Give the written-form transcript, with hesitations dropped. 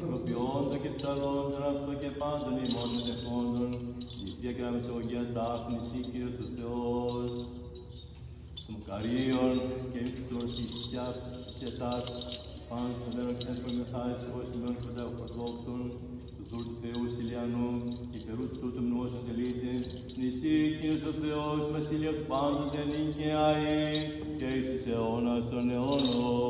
προποιώντα και ψαλώντων αυτό και πάντων ημών μετεχόντων, νηστεία και αμεσογείας δάφνης ή Κύριος ο Θεός, των καρίων και ύψιλος ισιατάς, πάνω στον μέρο και έσπον μεθάες, ως των μέρων πρωτεύων του δούλου του Θεού Στυλιανού, υπερού του τούτου μνημός τελείται, νησί Κύριος ο Θεός, βασίλειος πάντοτε νικαιαεί, και εις τους αιώνας των αιώνων.